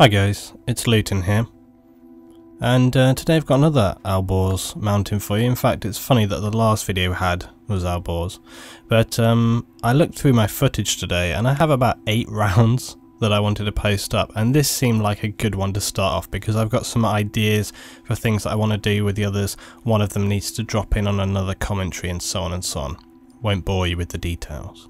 Hi guys, it's Luton here, and today I've got another Alborz mountain for you. In fact, it's funny that the last video we had was Alborz, but I looked through my footage today and I have about 8 rounds that I wanted to post up, and this seemed like a good one to start off because I've got some ideas for things that I want to do with the others. One of them needs to drop in on another commentary and so on and so on. Won't bore you with the details.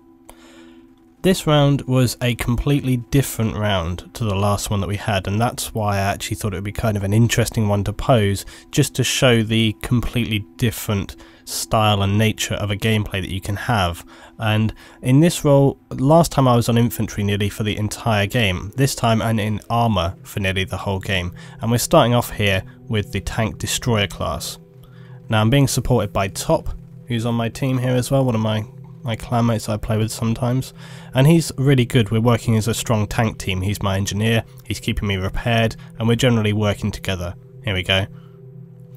This round was a completely different round to the last one that we had, and that's why I actually thought it would be kind of an interesting one to pose, just to show the completely different style and nature of a gameplay that you can have. And in this role, last time I was on infantry nearly for the entire game, this time I'm in armour for nearly the whole game, and we're starting off here with the tank destroyer class. Now I'm being supported by Top, who's on my team here as well, one of my clanmates I play with sometimes, and he's really good. We're working as a strong tank team. He's my engineer, he's keeping me repaired, and we're generally working together. Here we go.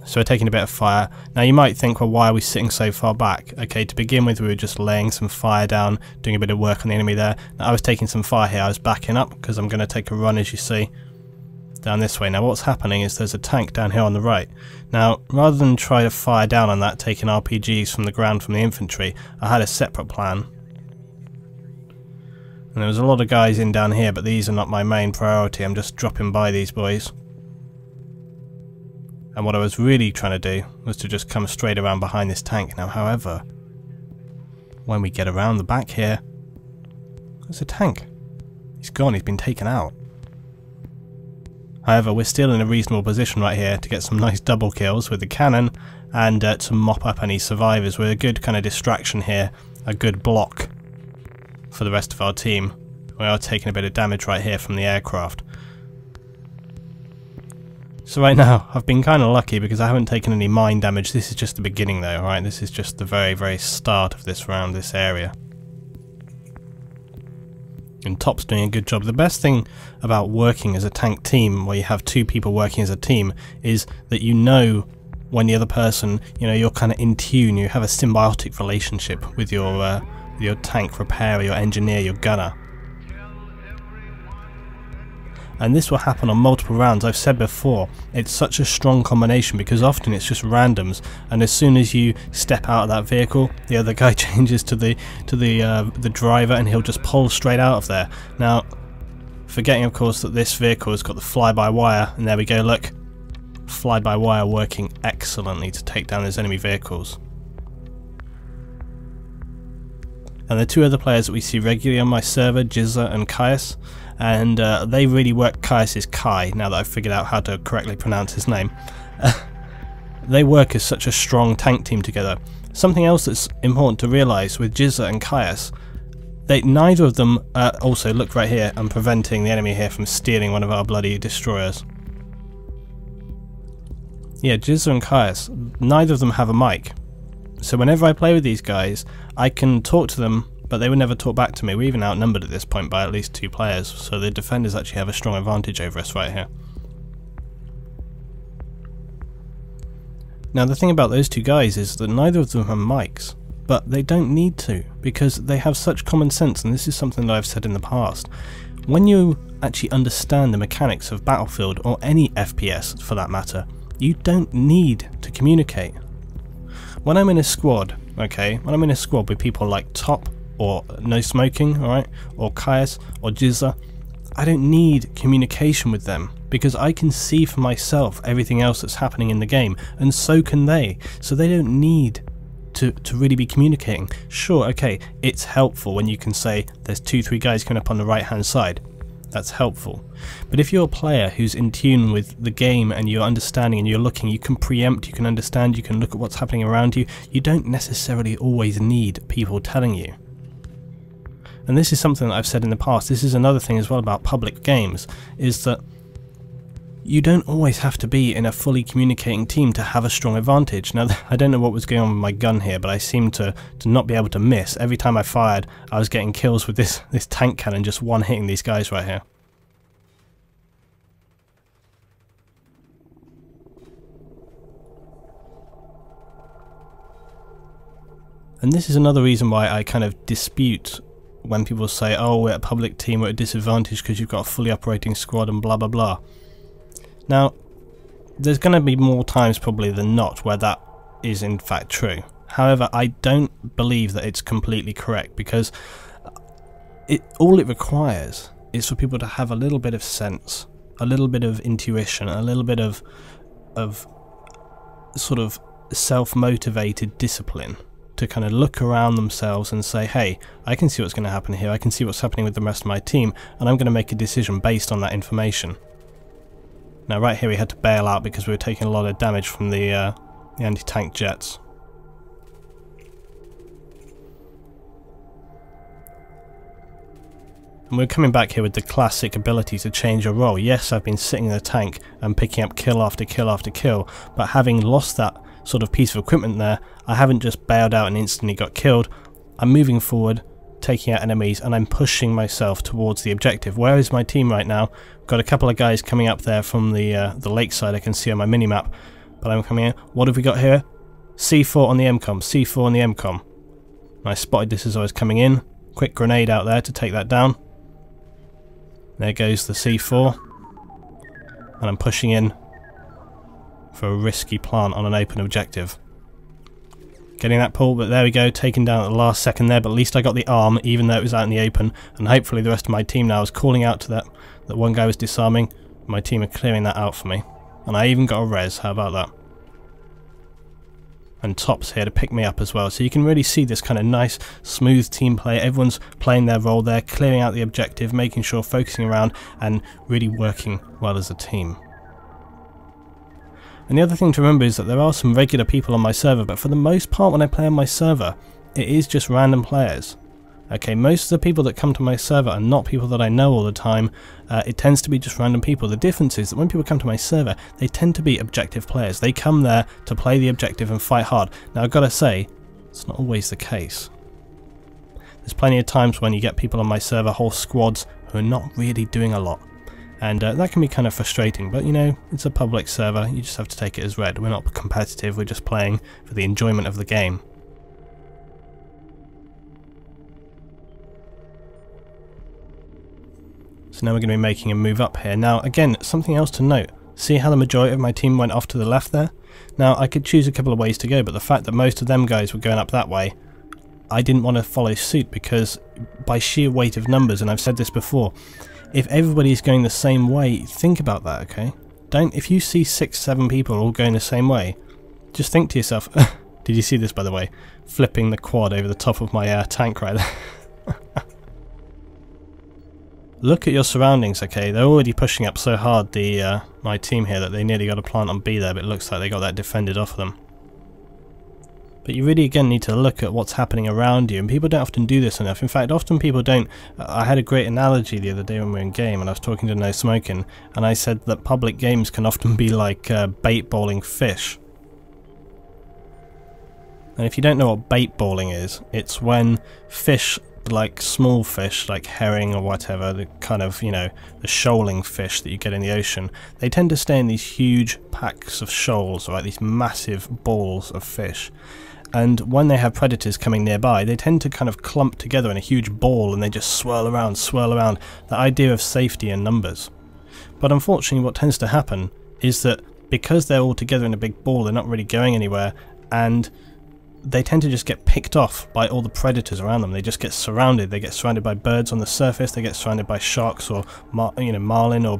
So we're taking a bit of fire. Now you might think, well, why are we sitting so far back? Okay, to begin with we were just laying some fire down, doing a bit of work on the enemy there. Now, I was taking some fire here, I was backing up because I'm going to take a run, as you see, down this way. Now what's happening is there's a tank down here on the right. Now rather than try to fire down on that, taking RPGs from the ground from the infantry, I had a separate plan. And there was a lot of guys in down here, but these are not my main priority. I'm just dropping by these boys. And what I was really trying to do was to just come straight around behind this tank. Now however, when we get around the back here, there's a tank. He's gone, he's been taken out. However, we're still in a reasonable position right here to get some nice double kills with the cannon and to mop up any survivors. We're a good kind of distraction here, a good block for the rest of our team. We are taking a bit of damage right here from the aircraft. So right now, I've been kind of lucky because I haven't taken any mine damage. This is just the beginning though, right? This is just the very, very start of this round, this area. And Top's doing a good job. The best thing about working as a tank team, where you have 2 people working as a team, is that you know when the other person, you know, you're kind of in tune, you have a symbiotic relationship with your tank repairer, your engineer, your gunner. And this will happen on multiple rounds. I've said before, it's such a strong combination because often it's just randoms, and as soon as you step out of that vehicle, the other guy changes to the driver, and he'll just pull straight out of there. Now, forgetting of course that this vehicle has got the fly-by-wire, and there we go, look, fly-by-wire working excellently to take down those enemy vehicles. And the 2 other players that we see regularly on my server, Jizza and Caius, and they really work. Caius is Kai, now that I've figured out how to correctly pronounce his name. They work as such a strong tank team together. Something else that's important to realise with Jizza and Caius, neither of them, also look right here, I'm preventing the enemy here from stealing one of our bloody destroyers. Yeah, Jizza and Caius, neither of them have a mic. So whenever I play with these guys, I can talk to them, but they would never talk back to me. We're even outnumbered at this point by at least 2 players, so the defenders actually have a strong advantage over us right here. Now the thing about those 2 guys is that neither of them have mics, but they don't need to, because they have such common sense, and this is something that I've said in the past. When you actually understand the mechanics of Battlefield, or any FPS for that matter, you don't need to communicate. When I'm in a squad, okay, when I'm in a squad with people like Top, or No Smoking, alright, or Caius, or Jizza, I don't need communication with them, because I can see for myself everything else that's happening in the game, and so can they, so they don't need to really be communicating. Sure, okay, it's helpful when you can say there's 2-3 guys coming up on the right hand side. That's helpful. But if you're a player who's in tune with the game and you're understanding and you're looking, you can preempt, you can understand, you can look at what's happening around you, you don't necessarily always need people telling you. And this is something that I've said in the past. This is another thing as well about public games, is that you don't always have to be in a fully communicating team to have a strong advantage. Now, I don't know what was going on with my gun here, but I seemed to not be able to miss. Every time I fired, I was getting kills with this tank cannon, just one-hitting these guys right here. And this is another reason why I kind of dispute when people say, oh, we're a public team, we're at a disadvantage because you've got a fully operating squad and blah blah blah. Now, there's going to be more times probably than not where that is in fact true. However, I don't believe that it's completely correct, because all it requires is for people to have a little bit of sense, a little bit of intuition, a little bit of sort of self-motivated discipline to kind of look around themselves and say, hey, I can see what's going to happen here, I can see what's happening with the rest of my team, and I'm going to make a decision based on that information. Now right here we had to bail out because we were taking a lot of damage from the anti-tank jets. And we're coming back here with the classic ability to change your role. Yes, I've been sitting in the tank and picking up kill after kill after kill, but having lost that sort of piece of equipment there, I haven't just bailed out and instantly got killed. I'm moving forward, taking out enemies, and I'm pushing myself towards the objective. Where is my team right now? Got a couple of guys coming up there from the lakeside I can see on my minimap, but I'm coming in. What have we got here? C4 on the MCOM, C4 on the MCOM. And I spotted this as I was coming in. Quick grenade out there to take that down. There goes the C4, and I'm pushing in for a risky plant on an open objective. Getting that pull, but there we go, taken down at the last second there, but at least I got the arm, even though it was out in the open, and hopefully the rest of my team now is calling out to that one guy was disarming. My team are clearing that out for me, and I even got a res. How about that? And Top's here to pick me up as well, so you can really see this kind of nice smooth team play. Everyone's playing their role there, clearing out the objective, making sure, focusing around, and really working well as a team. And the other thing to remember is that there are some regular people on my server, but for the most part when I play on my server, it is just random players. Okay, most of the people that come to my server are not people that I know all the time. It tends to be just random people. The difference is that when people come to my server, they tend to be objective players. They come there to play the objective and fight hard. Now I've got to say, it's not always the case. There's plenty of times when you get people on my server, whole squads, who are not really doing a lot. And that can be kind of frustrating, but you know, it's a public server, you just have to take it as read. We're not competitive, we're just playing for the enjoyment of the game. So now we're going to be making a move up here. Now again, something else to note. See how the majority of my team went off to the left there? Now I could choose a couple of ways to go, but the fact that most of them guys were going up that way, I didn't want to follow suit, because by sheer weight of numbers, and I've said this before, if everybody's going the same way, think about that, okay? If you see 6-7 people all going the same way, just think to yourself, did you see this by the way? Flipping the quad over the top of my tank right there. Look at your surroundings, okay? They're already pushing up so hard, my team here, that they nearly got a plant on B there, but it looks like they got that defended off of them. But you really again need to look at what's happening around you, and people don't often do this enough. In fact, often people don't. I had a great analogy the other day when we were in game, and I was talking to No Smoking, and I said that public games can often be like bait balling fish. And if you don't know what bait balling is, it's when fish, like small fish, like herring or whatever, the kind of, you know, the shoaling fish that you get in the ocean, they tend to stay in these huge packs of shoals, right, these massive balls of fish. And when they have predators coming nearby, they tend to kind of clump together in a huge ball and they just swirl around, the idea of safety in numbers. But unfortunately what tends to happen is that because they're all together in a big ball, they're not really going anywhere, and they tend to just get picked off by all the predators around them. They just get surrounded. They get surrounded by birds on the surface, they get surrounded by sharks or marlin or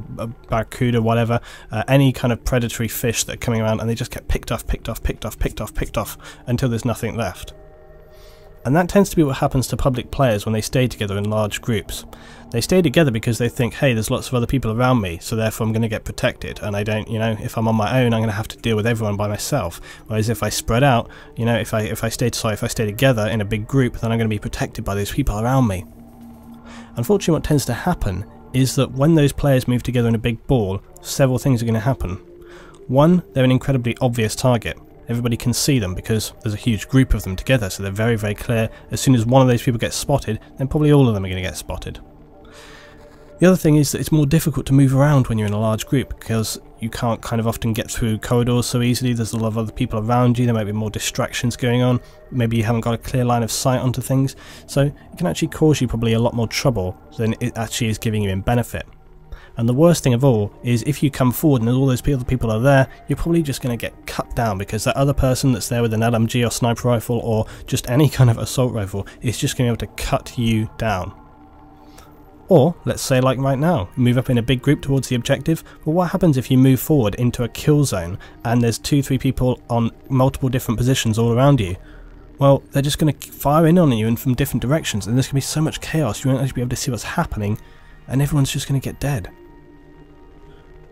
barracuda, whatever, any kind of predatory fish that are coming around, and they just get picked off until there's nothing left. And that tends to be what happens to public players when they stay together in large groups. They stay together because they think, hey, there's lots of other people around me, so therefore I'm going to get protected, and I don't, you know, if I'm on my own, I'm going to have to deal with everyone by myself. Whereas if I spread out, you know, if I stay together in a big group, then I'm going to be protected by those people around me. Unfortunately, what tends to happen is that when those players move together in a big ball, several things are going to happen. One, they're an incredibly obvious target. Everybody can see them because there's a huge group of them together, so they're very, very clear. As soon as one of those people gets spotted, then probably all of them are going to get spotted. The other thing is that it's more difficult to move around when you're in a large group, because you can't kind of often get through corridors so easily. There's a lot of other people around you, there might be more distractions going on, maybe you haven't got a clear line of sight onto things, so it can actually cause you probably a lot more trouble than it actually is giving you in benefit. And the worst thing of all is if you come forward and all those other people are there, you're probably just going to get cut down, because that other person that's there with an LMG or sniper rifle or just any kind of assault rifle is just going to be able to cut you down. Or, let's say like right now, move up in a big group towards the objective. Well, what happens if you move forward into a kill zone and there's 2-3 people on multiple different positions all around you? Well, they're just going to fire in on you and from different directions, and there's going to be so much chaos you won't actually be able to see what's happening, and everyone's just going to get dead.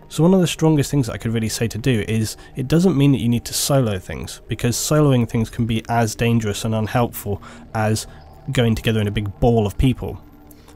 So one of the strongest things that I could really say to do is, it doesn't mean that you need to solo things, because soloing things can be as dangerous and unhelpful as going together in a big ball of people.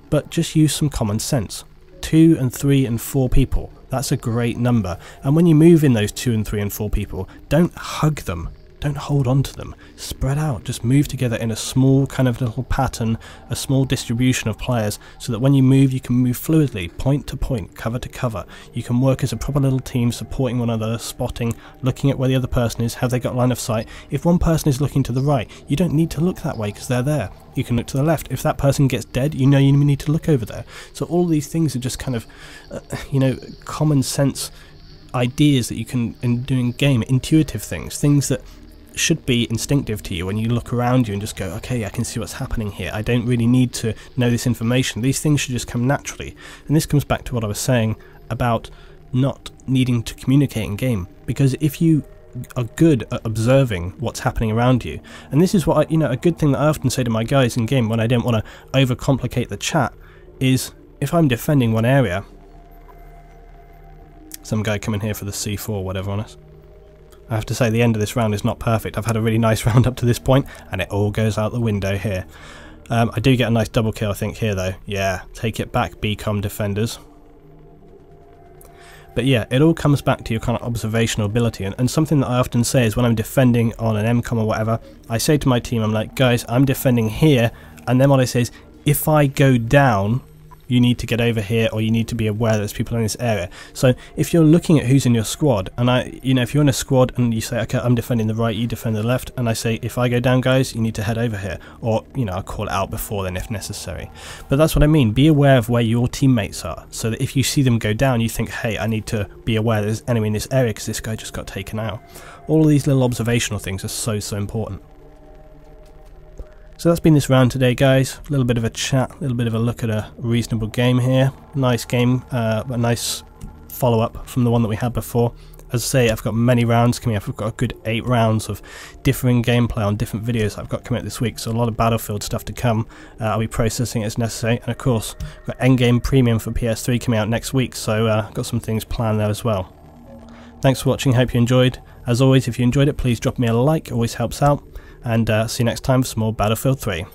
But just use some common sense. 2 and 3 and 4 people, that's a great number, and when you move in those 2 and 3 and 4 people, don't hug them. Don't hold on to them. Spread out. Just move together in a small kind of little pattern, a small distribution of players, so that when you move, you can move fluidly, point to point, cover to cover. You can work as a proper little team, supporting one another, spotting, looking at where the other person is, have they got line of sight. If one person is looking to the right, you don't need to look that way because they're there. You can look to the left. If that person gets dead, you know you need to look over there. So all these things are just kind of, common sense ideas that you can do in game, intuitive things that should be instinctive to you when you look around you and just go, okay, I can see what's happening here. I don't really need to know this information. These things should just come naturally. And this comes back to what I was saying about not needing to communicate in game, because if you are good at observing what's happening around you, and this is what a good thing that I often say to my guys in game when I don't want to overcomplicate the chat is, if I'm defending one area, some guy coming here for the C4 or whatever on us. I have to say the end of this round is not perfect. I've had a really nice round up to this point, and it all goes out the window here. I do get a nice double kill I think here though. Yeah, take it back, BCOM defenders. But yeah, it all comes back to your kind of observational ability, and something that I often say is when I'm defending on an MCOM or whatever, I say to my team, I'm like, guys, I'm defending here, and then what I say is, if I go down, you need to get over here, or you need to be aware that there's people in this area. So if you're looking at who's in your squad, and if you're in a squad and you say, okay, I'm defending the right, you defend the left, and I say, if I go down, guys, you need to head over here, or I'll call it out before then if necessary. But that's what I mean. Be aware of where your teammates are, so that if you see them go down, you think, hey, I need to be aware there's an enemy in this area because this guy just got taken out. All of these little observational things are so important. So that's been this round today, guys. A little bit of a chat, a little bit of a look at a reasonable game here. Nice game, a nice follow-up from the one that we had before. As I say, I've got many rounds coming up. I've got a good 8 rounds of differing gameplay on different videos that I've got coming up this week, so a lot of Battlefield stuff to come. I'll be processing it as necessary, and of course, I've got Endgame Premium for PS3 coming out next week, so I've got some things planned there as well. Thanks for watching, hope you enjoyed. As always, if you enjoyed it, please drop me a like, it always helps out. And see you next time for some more Battlefield 3.